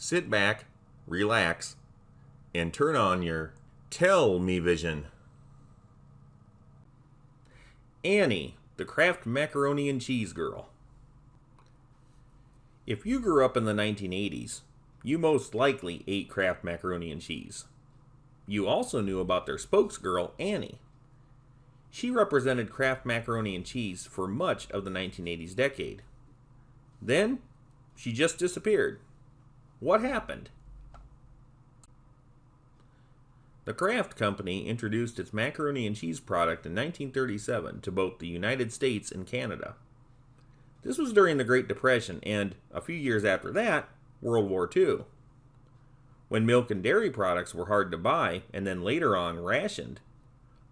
Sit back, relax, and turn on your Tell Me Vision. Annie, the Kraft Macaroni and Cheese girl. If you grew up in the 1980s, you most likely ate Kraft Macaroni and Cheese. You also knew about their spokesgirl, Annie. She represented Kraft Macaroni and Cheese for much of the 1980s decade. Then, she just disappeared. What happened? The Kraft Company introduced its macaroni and cheese product in 1937 to both the United States and Canada. This was during the Great Depression and, a few years after that, World War II. When milk and dairy products were hard to buy and then later on rationed,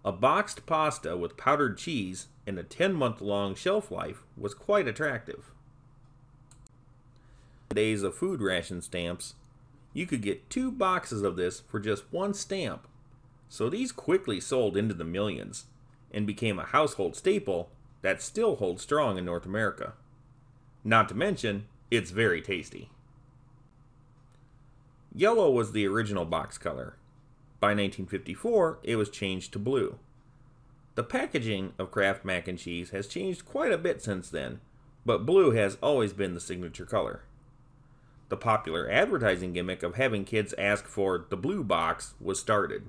a boxed pasta with powdered cheese and a 10-month-long shelf life was quite attractive. In the days of food ration stamps, you could get 2 boxes of this for just 1 stamp, so these quickly sold into the millions and became a household staple that still holds strong in North America. Not to mention, it's very tasty. Yellow was the original box color. By 1954, it was changed to blue. The packaging of Kraft Mac and Cheese has changed quite a bit since then, but blue has always been the signature color. The popular advertising gimmick of having kids ask for the blue box was started.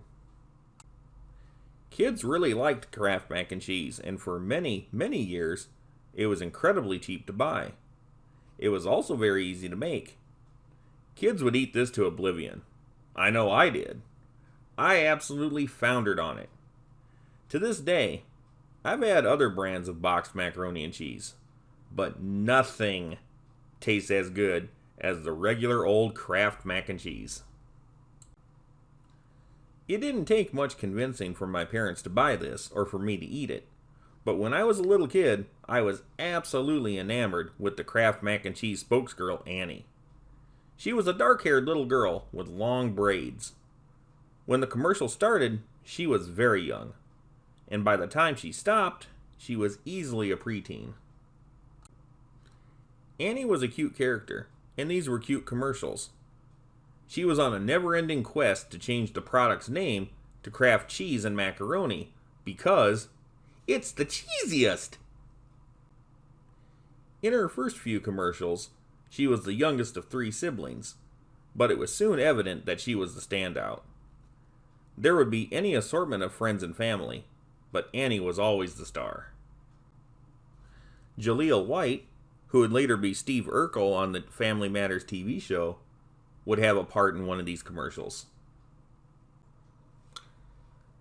Kids really liked Kraft Mac and Cheese, and for many, many years, it was incredibly cheap to buy. It was also very easy to make. Kids would eat this to oblivion. I know I did. I absolutely foundered on it. To this day, I've had other brands of boxed macaroni and cheese, but nothing tastes as good as the regular old Kraft Mac and Cheese. It didn't take much convincing for my parents to buy this or for me to eat it, but when I was a little kid, I was absolutely enamored with the Kraft Mac and Cheese spokesgirl, Annie. She was a dark-haired little girl with long braids. When the commercial started, she was very young, and by the time she stopped, she was easily a preteen. Annie was a cute character, and these were cute commercials. She was on a never-ending quest to change the product's name to Kraft Cheese and Macaroni because it's the cheesiest! In her first few commercials, she was the youngest of 3 siblings, but it was soon evident that she was the standout. There would be any assortment of friends and family, but Annie was always the star. Jaleel White, who would later be Steve Urkel on the Family Matters TV show, would have a part in one of these commercials.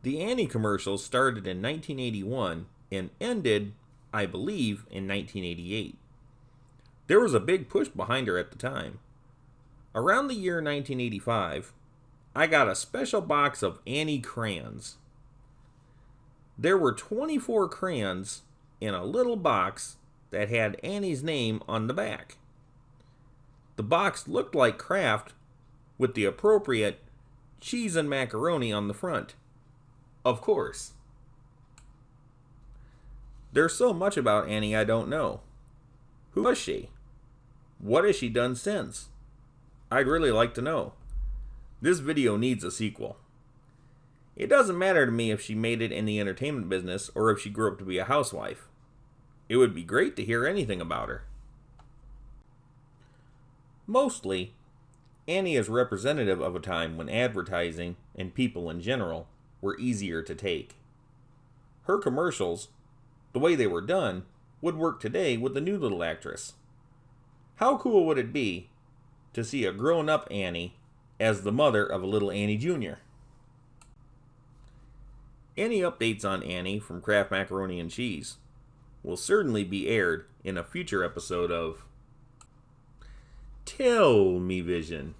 The Annie commercials started in 1981 and ended, I believe, in 1988. There was a big push behind her at the time. Around the year 1985, I got a special box of Annie crayons. There were 24 crayons in a little box that had Annie's name on the back. The box looked like Kraft with the appropriate cheese and macaroni on the front. Of course. There's so much about Annie I don't know. Who was she? What has she done since? I'd really like to know. This video needs a sequel. It doesn't matter to me if she made it in the entertainment business or if she grew up to be a housewife. It would be great to hear anything about her. Mostly, Annie is representative of a time when advertising, and people in general, were easier to take. Her commercials, the way they were done, would work today with the new little actress. How cool would it be to see a grown-up Annie as the mother of a little Annie Jr.? Any updates on Annie from Kraft Macaroni and Cheese will certainly be aired in a future episode of Tell Me Vision.